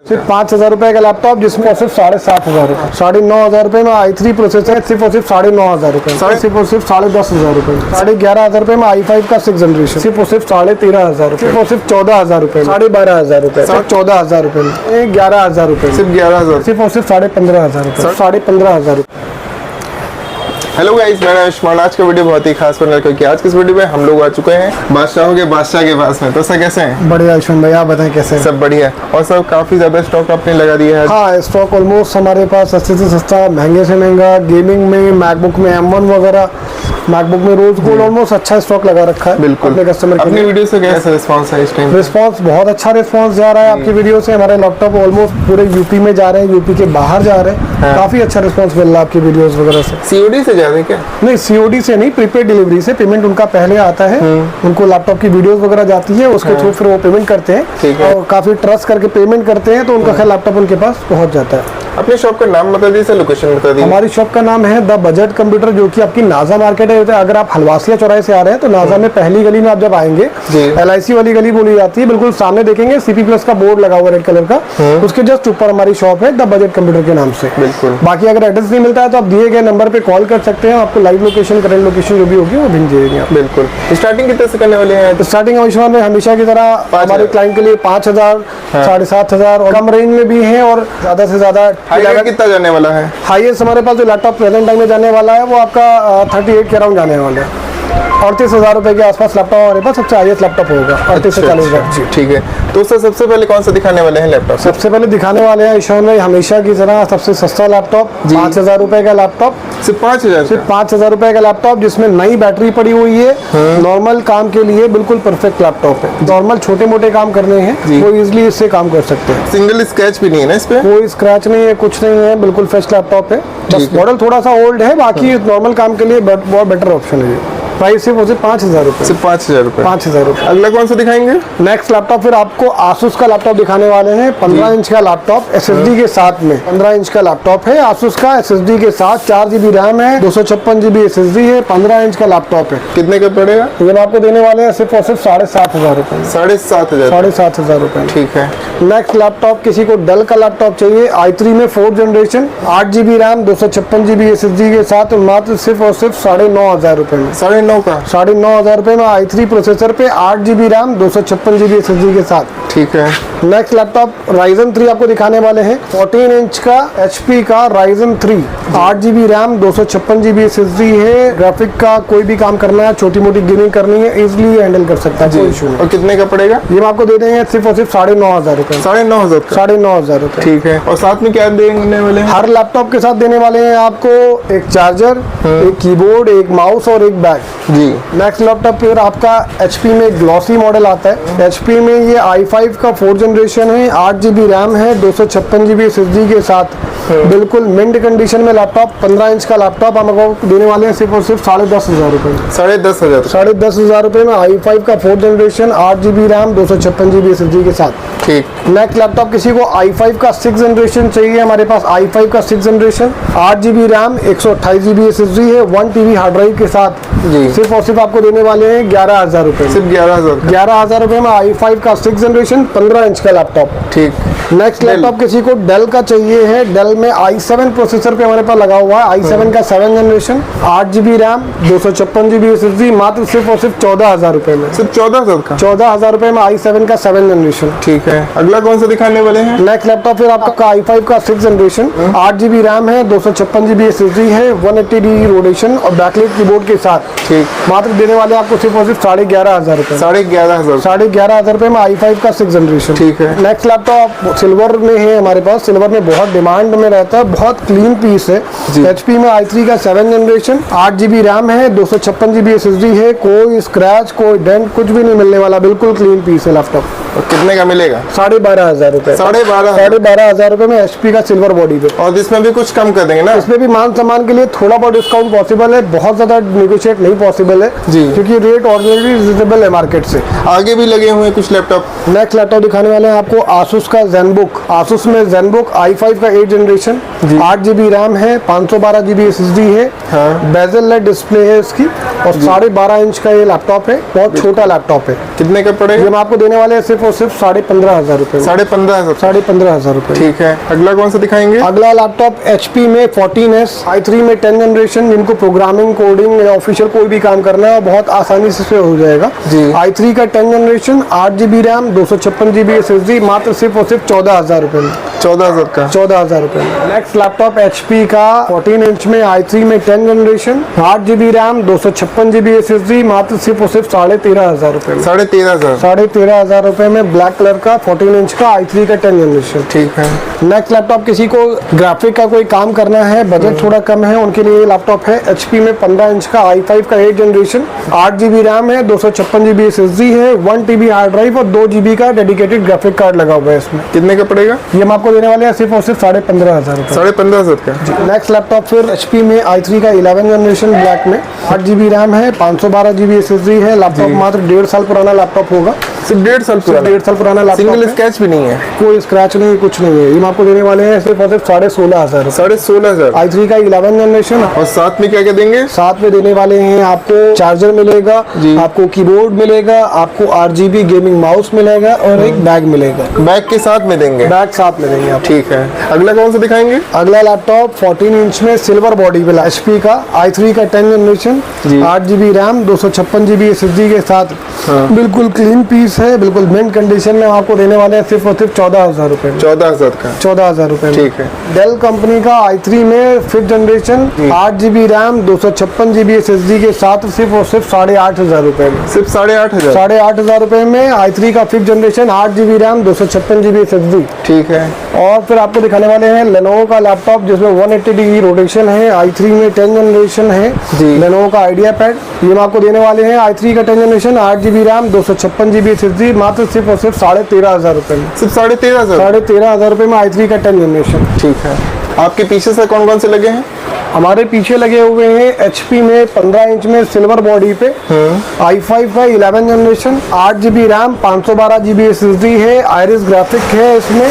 सिर्फ 5,000 रुपए का लैपटॉप जिसमें सिर्फ 7,500 रुपए, 9,500 रुपए में i3 प्रोसेसर है, सिर्फ और सिर्फ 9,500 रुपए, सिर्फ और सिर्फ 10,500 रुपए, 11,500 रुपए में i5 का 6 जनरेशन, सिर्फ और सिर्फ 13,500 रुपए, सिर्फ और सिर्फ 14,000 रुपए, 12,500 रुपए, 14,000 रुपए में 11,000 रुपए, सिर्फ 11,000, सिर्फ और सिर्फ 15,500 रुपए, 15,500 रुपए। हेलो गाइस, मेरा आयुष्मान। आज का वीडियो बहुत ही खास बन रहा है क्योंकि आज के इस वीडियो में हम लोग आ चुके हैं बादशाहों के बादशाह के पास में। तो सर कैसे हैं? बढ़िया आयुष्मान भाई, आप बताएं कैसे हैं? सब बढ़िया है। और सब काफी ज्यादा स्टॉक आपने लगा दिया है। हाँ, स्टॉक ऑलमोस्ट हमारे पास सस्ते से सस्ता, महंगे से महंगा, गेमिंग में, मैकबुक में M1 वगैरह, मैकबुक में रोज गोल्ड, ऑलमोस्ट अच्छा स्टॉक लगा रखा है। बिल्कुल। अपने कस्टमर अपनी वीडियो से कैसा रिस्पांस है इस टाइम? रिस्पांस बहुत अच्छा रिस्पांस जा रहा है आपकी वीडियो से। हमारे लैपटॉप ऑलमोस्ट पूरे यूपी में जा रहे हैं, यूपी के बाहर जा रहे हैं। हाँ। काफी अच्छा रिस्पांस मिल रहा है आपकी वीडियोस वगैरह से। सीओडी से जा रहे हैं क्या? नहीं, सीओडी से नहीं, प्रीपेड डिलीवरी से। पेमेंट उनका पहले आता है, उनको लैपटॉप की वीडियोस वगैरह जाती है, उसके थ्रू फिर वो पेमेंट करते हैं और काफी ट्रस्ट करके पेमेंट करते हैं, तो उनका खैर लैपटॉप उनके पास पहुंच जाता है। अपने शॉप का नाम बता दीजिए, लोकेशन बता दीजिए। हमारी शॉप का नाम है द बजट कंप्यूटर, जो कि आपकी नाजा मार्केट है। अगर आप हलवासिया चौराहे से आ रहे हैं तो नाजा में पहली गली में आप जब आएंगे, LIC वाली गली बोली जाती है, बिल्कुल सामने देखेंगे CP प्लस का बोर्ड लगा हुआ रेड कलर का, उसके जस्ट ऊपर हमारी शॉप है द बजट कंप्यूटर के नाम से। बिल्कुल। बाकी अगर एड्रेस नहीं मिलता है तो आप दिए गए नंबर पे कॉल कर सकते हैं, आपको लाइव लोकेशन, करंट लोकेशन जो भी होगी वो भेज देंगे आप। बिल्कुल। स्टार्टिंग कितने से करने वाले हैं? स्टार्टिंग आयुष्मान में हमेशा की तरह हमारे क्लाइंट के लिए 5,000, 7,500 और कम रेंज में भी है, और ज्यादा से ज्यादा कितना जाने वाला है? हाईएस्ट हमारे पास जो लैपटॉप प्रेजेंट टाइम में जाने वाला है वो आपका 38 के अराउंड जाने वाला है। 38,000 रुपए के आसपास लैपटॉप हमारे पास सबसे हाईएस्ट लैपटॉप होगा, 38 से 40,000। जी ठीक है। तो सर सबसे पहले कौन सा दिखाने वाले हैं लैपटॉप? सबसे पहले दिखाने वाले हैं ईशान भाई हमेशा की तरह सबसे सस्ता लैपटॉप, 5,000 रुपए का लैपटॉप। सिर्फ 5,000? सिर्फ 5,000 रुपए का लैपटॉप जिसमें नई बैटरी पड़ी हुई है। नॉर्मल काम के लिए बिल्कुल परफेक्ट लैपटॉप है। नॉर्मल छोटे मोटे काम करने हैं वो इजिली इससे काम कर सकते हैं। सिंगल स्क्रैच भी नहीं है ना इस पे? कोई स्क्रैच नहीं है, कुछ नहीं है, बिल्कुल फ्रेश लैपटॉप है। बस मॉडल थोड़ा सा ओल्ड है, बाकी नॉर्मल काम के लिए बहुत बेटर ऑप्शन है ये। प्राइस सिर्फ 5,000 रुपए। सिर्फ 5,000 रुपए। 5,000 रुपए। अगला कौन सा दिखाएंगे? नेक्स्ट लैपटॉप फिर आपको आसूस का लैपटॉप दिखाने वाले हैं। 15 इंच का लैपटॉप SSD के साथ में, 15 इंच का लैपटॉप है आसूस का, SSD के साथ 4 GB रैम है, 256 GB SSD है, 15 इंच का लैपटॉप है। कितने का पड़ेगा? ये हम आपको देने वाले हैं सिर्फ और सिर्फ 7,500 रुपए। 7,500? 7,500 रुपए। ठीक है। नेक्स्ट लैपटॉप किसी को डेल का लैपटॉप चाहिए, i3 में 4th generation, 8 GB RAM, 256 GB SSD के साथ, मात्र सिर्फ और सिर्फ 9,500 रुपए में। 9,500 का? 9,500 रुपए में i3 प्रोसेसर पे 8 GB रैम, 256 GB SSD के साथ। ठीक है। नेक्स्ट लैपटॉप Ryzen 3 आपको दिखाने वाले हैं। 14 इंच का HP का Ryzen 3, 8 GB RAM, 256 GB SSD है। ग्राफिक का कोई भी काम करना है, छोटी मोटी गेमिंग करनी है, इजिली हैंडल कर सकता है, कोई इशू नहीं। और कितने का पड़ेगा? ये हम आपको दे देंगे सिर्फ और सिर्फ 9,500 रुपए। 9,500 का? 9,500 रुपए। ठीक है। और साथ में क्या देने वाले हैं? हर लैपटॉप के साथ देने वाले हैं आपको एक चार्जर, एक कीबोर्ड, एक माउस और एक बैग। जी। नेक्स्ट लैपटॉप फिर आपका HP में ग्लॉसी मॉडल आता है। HP में ये i5 का 4th जनरेशन है, 8 GB रैम है, 256 GB SSD के साथ, बिल्कुल मिंट कंडीशन में लैपटॉप। 15 इंच का लैपटॉप हम आपको देने वाले हैं सिर्फ और सिर्फ 10,500 रुपए। 10,500? 10,500 रुपए में i5 का 4th generation, 8 GB RAM, 256 GB SSD के साथ। ठीक। नेक्स्ट लैपटॉप किसी को i5 का 6th जनरेशन चाहिए, हमारे पास i5 का 6th generation, 8 GB RAM, 128 GB SSD है, 1 TB हार्ड ड्राइव के साथ। जी। सिर्फ और सिर्फ आपको देने वाले हैं 11,000 रुपए। सिर्फ 11,000? 11,000 रुपए में i5 का 6th जनरेशन, 15 इंच का लैपटॉप। ठीक। नेक्स्ट लैपटॉप किसी को डेल का चाहिए है। डेल में i7 प्रोसेसर पे हमारे पास लगा हुआ है, i7 का 7th generation, 8 GB RAM, 256 GB SSD, मात्र सिर्फ और सिर्फ 14,000 रुपए में। सिर्फ 14,000 का? 14,000 रुपए में i7 का 7th जनरेशन। ठीक है। अगला कौन सा दिखाने वाले हैं? नेक्स्ट लैपटॉप फिर आपका i5 का 6th जनरेशन, 8 GB रैम है, 256 GB SSD है, 180° रोटेशन और बैकलाइट कीबोर्ड के साथ। ठीक। मात्र देने वाले आपको सिर्फ और सिर्फ 11,500 रुपए। 11,500? 11,500 रुपए में i5 का 6th जनरेशन। ठीक है। नेक्स्ट लैपटॉप सिल्वर में है हमारे पास, सिल्वर में बहुत डिमांड में रहता है, बहुत क्लीन पीस है। HP में i3 का 7th जनरेशन, 8 GB रैम है, 256 GB SSD है, कोई स्क्रैच, कोई डेंट, कुछ भी नहीं मिलने वाला, बिल्कुल क्लीन पीस है लैपटॉप। और कितने का मिलेगा? 12,500 रुपए। 12,500 रुपए में HP का सिल्वर बॉडी पे। और इसमें भी कुछ कम कर देंगे ना? इसमें भी मान सम्मान के लिए थोड़ा बहुत डिस्काउंट पॉसिबल है, बहुत ज्यादा नेगोशिएट नहीं पॉसिबल है जी। क्योंकि रेट ऑलरेडी रिजनेबल है मार्केट से। आगे भी लगे हुए हैं कुछ लैपटॉप। नेक्स्ट लैपटॉप दिखाने वाले हैं आपको आसूस का ZenBook। आसूस में ZenBook i5 का 8 जनरेशन, 8GB रैम है, 512GB SSD है, हाँ। बेजल लेड डिस्प्ले है इसकी और 12.5 इंच का ये लैपटॉप है। बहुत छोटा लैपटॉप है। कितने का ये पड़ेगा? हम आपको देने वाले हैं सिर्फ और सिर्फ 15,500 रुपए में। 15,500। 15,500 रुपए। ठीक है, अगला कौन सा दिखाएंगे? अगला लैपटॉप HP में 14S i3 में 10 जनरेशन, जिनको प्रोग्रामिंग, कोडिंग या ऑफिशियल कोई भी काम करना है बहुत आसानी से हो जाएगा। जी। i3 का 10 generation, 8GB RAM, 256GB SSD, मात्र सिर्फ और सिर्फ 14,000 रुपए में। 14,000 का। 14,000 रुपए में। नेक्स्ट लैपटॉप HP का 14 इंच में i3 में 10 generation, 8GB RAM, 256GB SSD, मात्र सिर्फ और सिर्फ 13,500 रुपए में। 13,500। 13,500 रुपए में ब्लैक कलर का 14 इंच का i3 का 10 जनरेशन। ठीक है। नेक्स्ट लैपटॉप किसी को ग्राफिक का कोई काम करना है, बजट थोड़ा कम है, उनके लिए ये लैपटॉप है। HP में 15 इंच का i5 का 8 जनरेशन, 8GB रैम है, 256GB SSD है, 1TB हार्ड ड्राइव और 2GB का डेडिकेटेड ग्राफिक कार्ड लगा हुआ है इसमें। कितने का पड़ेगा? ये हम आपको देने वाले हैं सिर्फ और सिर्फ 15,500 रुपए। 15,500 का। नेक्स्ट लैपटॉप फिर HP में i3 का 11 जनरेशन ब्लैक में, 8GB रैम है, 512GB SSD है। लैपटॉप मात्र 1.5 साल पुराना लैपटॉप होगा। सिर्फ 1.5 साल पुराना। 1.5 साल पुराना लैपटॉप सिंगल है। स्क्रैच भी नहीं है। कोई स्क्रैच नहीं, कुछ नहीं है। ये हम आपको देने वाले हैं सिर्फ और सिर्फ 16,500 रुपए। 16,500। i3 का 11 जनरेशन। और साथ में क्या क्या देंगे? साथ में देने वाले हैं आपको चार्जर मिलेगा, जी। आपको कीबोर्ड मिलेगा, आपको RGB गेमिंग माउस मिलेगा और एक बैग मिलेगा। बैग के साथ में देंगे। बैग साथ में देंगे आप। ठीक है, अगला कौन सा दिखाएंगे? अगला लैपटॉप 14 इंच में सिल्वर बॉडी वाला HP का i3 का 10 जनरेशन, जी। 8GB रैम, 256GB SSD के साथ। हाँ। बिल्कुल क्लीन पीस है, बिल्कुल मिंट कंडीशन में आपको देने वाले हैं सिर्फ और सिर्फ 14,000 रुपए में। 14,000 का। 14,000 रुपए में। ठीक है। डेल कंपनी का i3 में 5th generation, 8GB RAM, 256GB SSD के साथ सिर्फ और सिर्फ 8,500 रुपए में। सिर्फ 8,500। 8,500 रुपए में i3 का 5th generation, 8GB RAM, 256GB SSD। ठीक है। और फिर आपको दिखाने वाले हैं लेनोवो का लैपटॉप जिसमें 180 डिग्री रोटेशन है, i3 में 10 जनरेशन है। जी। लेनोवो का आइडिया पैड, ये हम आपको देने वाले हैं i3 का 10 generation, 8GB RAM, 256GB SSD, मात्र सिर्फ और सिर्फ 13,500 रुपए में। सिर्फ 13,500। 13,500 रुपए में i3 का 10 जनरेशन। ठीक है। आपके पीछे से कौन कौन से लगे हैं? हमारे पीछे लगे हुए हैं HP में 15 इंच में सिल्वर बॉडी पे i5 का 11 generation, 8GB RAM, 512GB SSD है, आयरिस ग्राफिक है इसमें,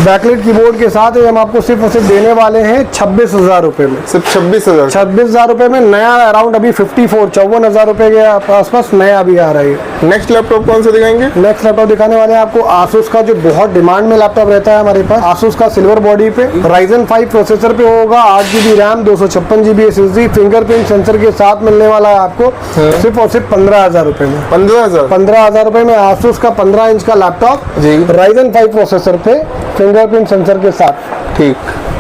बैकलाइट कीबोर्ड के साथ है। हम आपको सिर्फ और सिर्फ देने वाले हैं 26,000 रुपए में। सिर्फ 26,000। 26,000 रुपए में नया अराउंड अभी 54,000 रुपए के आसपास नया अभी आ रहा है। नेक्स्ट लैपटॉप कौन सा दिखाएंगे? नेक्स्ट लैपटॉप दिखाने वाले हैं आपको आसूस का, जो बहुत डिमांड में लैपटॉप रहता है हमारे पास। आसूस का सिल्वर बॉडी पे Ryzen 5 प्रोसेसर पे होगा, 8GB RAM, 256GB SSD, fingerprint sensor के साथ मिलने वाला है आपको सिर्फ और सिर्फ 15,000 रुपए में। 15,000। 15,000 रुपए में आसूस का 15 इंच का लैपटॉप जी। Ryzen 5 प्रोसेसर पे फिंगरप्रिंट सेंसर के साथ। ठीक।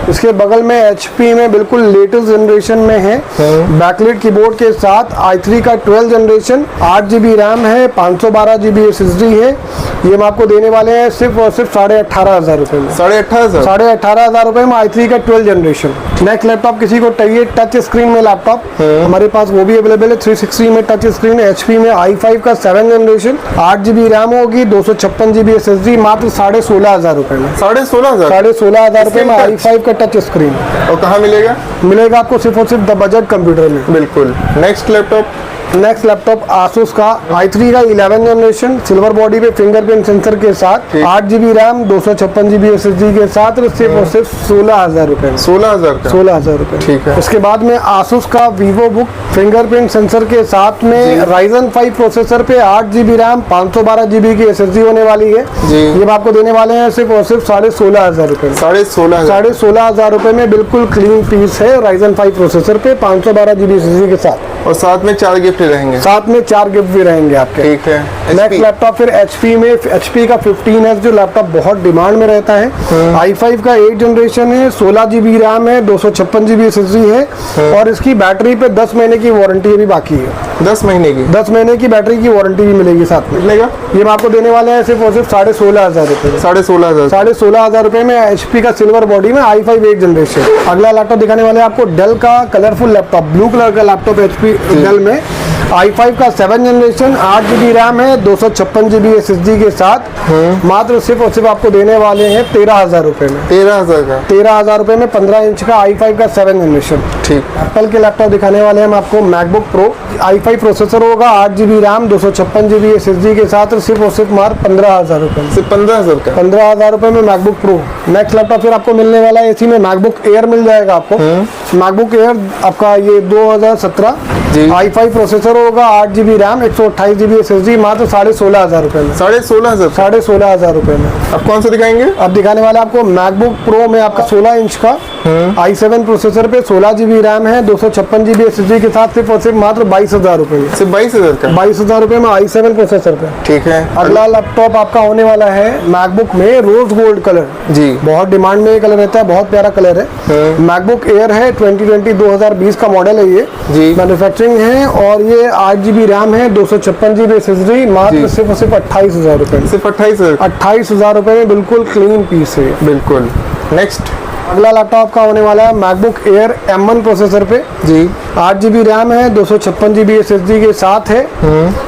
इसके बगल में HP में बिल्कुल लेटेस्ट जनरेशन में है, बैकलाइट कीबोर्ड के साथ i3 का 12 जनरेशन, 8GB रैम है, 512GB SSD है। ये हम आपको देने वाले हैं सिर्फ और सिर्फ 18,500 रुपए में। 18,500। 18,500 रुपए में i3 का 12 जनरेशन। नेक्स्ट लैपटॉप किसी को चाहिए टच स्क्रीन में लैपटॉप, हमारे पास वो भी अवेलेबल है। 360 में टच स्क्रीन है। HP में i5 का 7 जनरेशन, 8GB रैम होगी, 256GB SSD, मात्र 16,500 रुपए में। 16,500। 16,500 रुपए में i5 का टच स्क्रीन और कहाँ मिलेगा? मिलेगा आपको सिर्फ और सिर्फ द बजट कंप्यूटर में। बिल्कुल। Next laptop next laptop Asus का i3 का 11 जनरेशन, सिल्वर बॉडी पे फिंगरप्रिंट सेंसर के साथ, 8GB रैम, 256GB SSD के साथ, सिर्फ और सिर्फ 16,000 रुपए में। 16,000 का। 16,000 रुपए। ठीक है। उसके बाद में आसूस का वीवो बुक फिंगरप्रिंट सेंसर के साथ में Ryzen 5 प्रोसेसर पे 8GB रैम, 512GB की SSD होने वाली है। जी। ये हम आपको देने वाले हैं सिर्फ और सिर्फ 16,500 रुपए में। 16,500। 16,500 रुपए में बिल्कुल क्लीन पीस है Ryzen 5 प्रोसेसर पे 512GB SSD के साथ। और साथ में 4 गिफ्ट रहेंगे। साथ में 4 गिफ्ट भी रहेंगे आपके। ठीक है। नेक्स्ट लैपटॉप फिर HP में HP का 15S जो लैपटॉप बहुत डिमांड में रहता है। i5 का 8 जनरेशन है, 16GB रैम है, 256GB SSD है और इसकी बैटरी पे 10 महीने की वारंटी भी बाकी है। 10 महीने की। 10 महीने की बैटरी की वारंटी भी मिलेगी साथ में। मिलेगा। ये हम आपको देने वाले हैं सिर्फ और सिर्फ 16,500 रुपए। 16,500। 16,500 रुपए में HP का सिल्वर बॉडी में i5 8 जनरेशन। अगला लैपटॉप दिखाने वाले हैं आपको डेल का कलरफुल लैपटॉप, ब्लू कलर का लैपटॉप HP डेल में i5 का 7 जनरेशन 8 GB रैम है, 256 GB SSD के साथ मात्र सिर्फ और सिर्फ आपको देने वाले हैं 13,000 रुपए में। 13,000 का? 13,000 रुपए में 15 इंच का i5 का 7 जनरेशन। ठीक। एप्पल के लैपटॉप दिखाने वाले हैं हम आपको मैकबुक प्रो, i5 प्रोसेसर होगा, 8 GB रैम, 256 GB SSD के साथ सिर्फ और सिर्फ मात्र 15,000 रुपए में। सिर्फ 15,000 का? 15,000 रुपए में मैकबुक प्रो। नेक्स्ट लैपटॉप फिर आपको मिलने वाला है इसी में मैकबुक एयर मिल जाएगा आपको। मैकबुक एयर आपका ये 2017 जी। i5 प्रोसेसर होगा, 8 GB रैम, 128 GB SSD, मात्र 16,500 रुपए में। 16,500? 16,500 रुपए में। अब कौन सा दिखाएंगे? अब दिखाने वाले आपको मैकबुक प्रो में आपका 16 इंच का i7 प्रोसेसर पे 16 GB रैम है, 256 GB SSD के साथ सिर्फ और सिर्फ मात्र 22,000 रुपए में। सिर्फ 22,000 का? 22,000 रुपए में i7 प्रोसेसर पे। ठीक है। अगला लैपटॉप आपका होने वाला है मैकबुक में रोज गोल्ड कलर। जी। बहुत डिमांड में ये कलर रहता है, बहुत प्यारा कलर है। मैकबुक एयर है, 2020 का मॉडल है ये। जी। मैन्युफैक्चरिंग है और ये 8 GB रैम है, 256 GB SSD, मात्र सिर्फ और सिर्फ 28,000 रुपए में। सिर्फ 28,000? 28,000 रुपए में बिल्कुल क्लीन पीस है। बिल्कुल। नेक्स्ट अगला लैपटॉप का होने वाला है मैकबुक एयर M1 प्रोसेसर पे। जी। 8 GB रैम है, 256 GB SSD के साथ है।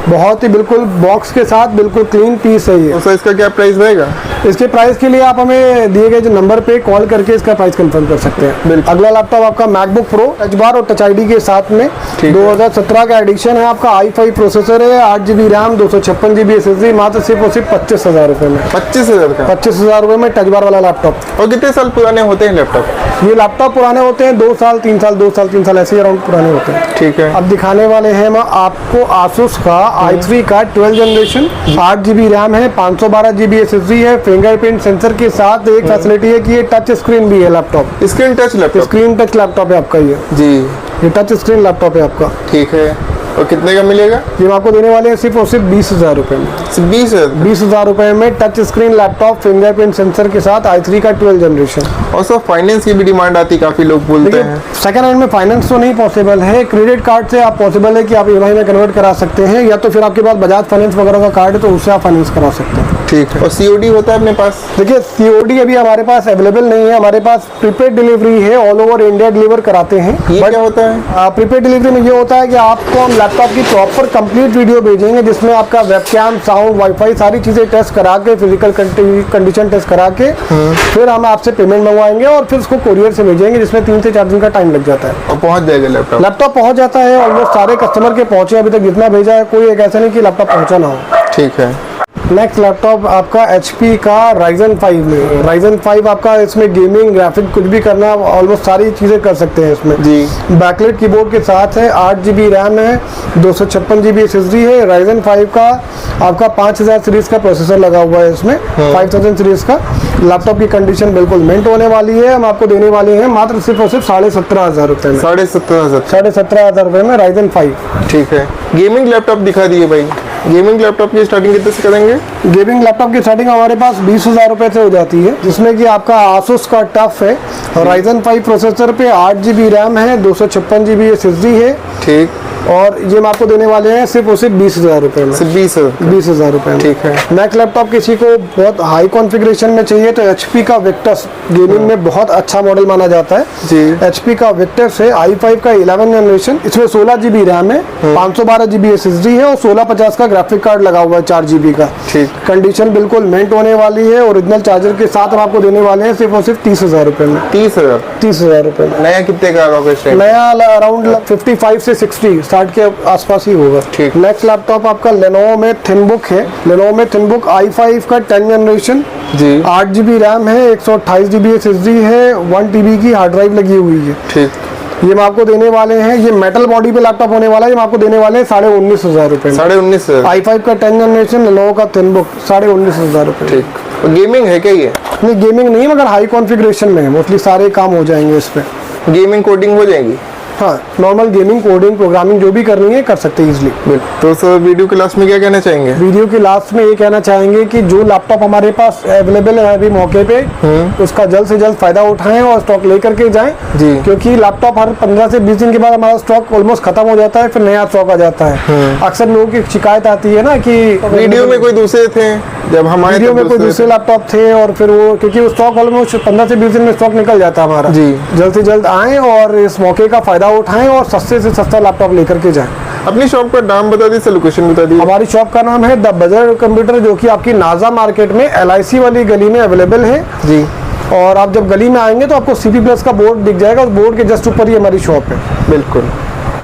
बहुत ही बिल्कुल बॉक्स के साथ बिल्कुल क्लीन पीस है ये। तो इसका क्या प्राइस रहेगा? इसके प्राइस के लिए आप हमें दिए गए जो नंबर पे कॉल करके इसका प्राइस कंफर्म कर सकते हैं। अगला लैपटॉप आपका मैकबुक प्रो टच बार और टच आईडी के साथ में 2017 का एडिशन है आपका, i5 प्रोसेसर है, 8 GB रैम, 256 GB SSD, मात्र सिर्फ और सिर्फ 25,000 रुपए में। 25,000 का? 25,000 रुपए में टच बार वाला लैपटॉप। और कितने साल पुराने होते हैं लैपटॉप? ये लैपटॉप पुराने होते हैं 2 साल 3 साल 2 साल 3 साल ऐसे अराउंड पुराने होते हैं। ठीक है। अब दिखाने वाले हैं हम आपको आसूस का i3 का 12 जनरेशन, 8 GB रैम है, 512 GB SSD है, फिंगरप्रिंट सेंसर के साथ एक फैसिलिटी है कि ये टच स्क्रीन भी है laptop. Screen touch laptop? Screen touch laptop है आपका जी। ये टच स्क्रीन लैपटॉप है आपका। ठीक है। और कितने का मिलेगा? ये हम आपको देने वाले हैं सिर्फ और सिर्फ 20,000 रुपए में। सिर्फ 20,000? 20,000 रुपए में touch screen laptop fingerprint sensor के साथ i3 का 12 जनरेशन। और सब फाइनेंस की भी डिमांड आती है, काफी लोग बोलते हैं। सेकंड हैंड में फाइनेंस तो नहीं पॉसिबल है, क्रेडिट कार्ड से आप पॉसिबल है कि आप EMI में कन्वर्ट करा सकते हैं, या तो फिर आपके पास बजाज फाइनेंस वगैरह का कार्ड है तो उससे आप फाइनेंस करा सकते हैं। ठीक है। और COD होता है अपने पास? देखिए COD अभी हमारे पास अवेलेबल नहीं है, हमारे पास प्रीपेड डिलीवरी है, ऑल ओवर इंडिया डिलीवर कराते हैं। ये क्या होता है? प्रीपेड डिलीवरी में ये होता है कि आपको हम लैपटॉप की प्रॉपर कंप्लीट वीडियो भेजेंगे जिसमें आपका वेबकैम, साउंड, वाईफाई सारी चीजें टेस्ट करा के, फिजिकल कंडीशन टेस्ट करा के फिर हम आपसे पेमेंट मंगवाएंगे और फिर उसको कोरियर से भेजेंगे, जिसमें 3 से 4 दिन का टाइम लग जाता है। और पहुंच जाएगा लैपटॉप? लैपटॉप पहुंच जाता है, ऑलमोस्ट सारे कस्टमर के पहुंचे अभी तक जितना भेजा है, कोई एक ऐसा नहीं कि लैपटॉप पहुंचा ना हो। ठीक है। नेक्स्ट लैपटॉप आपका HP का Ryzen 5 में। Ryzen 5 आपका इसमें गेमिंग, ग्राफिक कुछ भी करना, ऑलमोस्ट सारी चीज़ें कर सकते हैं इसमें। जी। बैकलाइट कीबोर्ड के साथ है, 8 GB रैम है, 256 GB SSD है। Ryzen 5 का आपका 5000 सीरीज का प्रोसेसर लगा हुआ है इसमें, 5000 सीरीज का। लैपटॉप की कंडीशन बिल्कुल मिंट होने वाली है। हम आपको देने वाले हैं मात्र सिर्फ और सिर्फ 17,500 रुपए में। 17,500? 17,500 रुपए में Ryzen 5। ठीक है। गेमिंग लैपटॉप दिखा दिए भाई। गेमिंग लैपटॉप की स्टार्टिंग कितने से करेंगे? गेमिंग लैपटॉप की स्टार्टिंग हमारे पास 20,000 रुपए से हो जाती है, जिसमें कि आपका आसूस का टफ है और Ryzen 5 प्रोसेसर पे 8 GB रैम है, 256 GB SSD है। ठीक। और ये हम आपको देने वाले हैं सिर्फ और सिर्फ 20,000 रुपए में। सिर्फ 20,000 रुपए में। ठीक है। नेक्स्ट लैपटॉप किसी को बहुत हाई कॉन्फ़िगरेशन में चाहिए तो HP का विक्टस गेमिंग में बहुत अच्छा मॉडल माना जाता है जी। HP का विक्टस है, i5 का 11 जनरेशन, इसमें 16 GB रैम है, 512 GB SSD है और 1650 का ग्राफिक कार्ड लगा हुआ है 4 GB का। ठीक। कंडीशन बिल्कुल मेंट होने वाली है। ओरिजिनल चार्जर के साथ हम आपको देने वाले हैं सिर्फ और सिर्फ 30,000 रुपए में। 30,000? 30,000 रुपए में। नया कितने का होगा? नया अराउंड 55 से 60 60 के आसपास ही होगा। ठीक। नेक्स्ट लैपटॉप आपका Lenovo में थिनबुक है। Lenovo में थिनबुक i5 का 10 जनरेशन जी। 8 GB रैम है, 128 GB SSD है, 1 TB की हार्ड ड्राइव लगी हुई है। ठीक। ये हम आपको देने वाले हैं, ये मेटल बॉडी पे लैपटॉप होने वाला है, ये हम आपको देने वाले हैं 19,500 रुपए में। 19,500? i5 का 10 जनरेशन Lenovo का थिनबुक 19,500 रुपए। ठीक। गेमिंग है क्या ये? नहीं गेमिंग नहीं, मगर हाई कॉन्फ़िगरेशन में है, मोस्टली सारे काम हो जाएंगे इस पे। गेमिंग कोडिंग हो जाएगी? हाँ, नॉर्मल गेमिंग, कोडिंग, प्रोग्रामिंग जो भी करनी है कर सकते हैं इजीली। तो सर वीडियो के लास्ट में क्या कहना चाहेंगे? वीडियो के लास्ट में ये कहना चाहेंगे कि जो लैपटॉप हमारे पास अवेलेबल है अभी मौके पे, उसका जल्द से जल्द फायदा उठाएं और स्टॉक लेकर के जाएं जी। क्योंकि लैपटॉप हर 15 से 20 दिन के बाद हमारा स्टॉक ऑलमोस्ट खत्म हो जाता है, फिर नया स्टॉक आ जाता है। अक्सर लोगों की शिकायत आती है ना कि वीडियो में कोई दूसरे थे, जब हमारे वीडियो में कोई दूसरे लैपटॉप थे और फिर वो क्योंकि वो स्टॉक ऑलमोस्ट 15 से 20 दिन में स्टॉक निकल जाता है हमारा जी। जल्द से जल्द आएं और इस मौके का फायदा उठाएं और सस्ते से सस्ता लैपटॉप लेकर के जाएं। अपनी शॉप का नाम बता दीजिए, लोकेशन बता दीजिए। हमारी शॉप का नाम है द बजर कंप्यूटर, जो कि आपकी नाजा मार्केट में LIC वाली गली में अवेलेबल है जी। और आप जब गली में आएंगे तो आपको CP+ का बोर्ड दिख जाएगा, उस बोर्ड के जस्ट ऊपर ही हमारी शॉप है। बिल्कुल।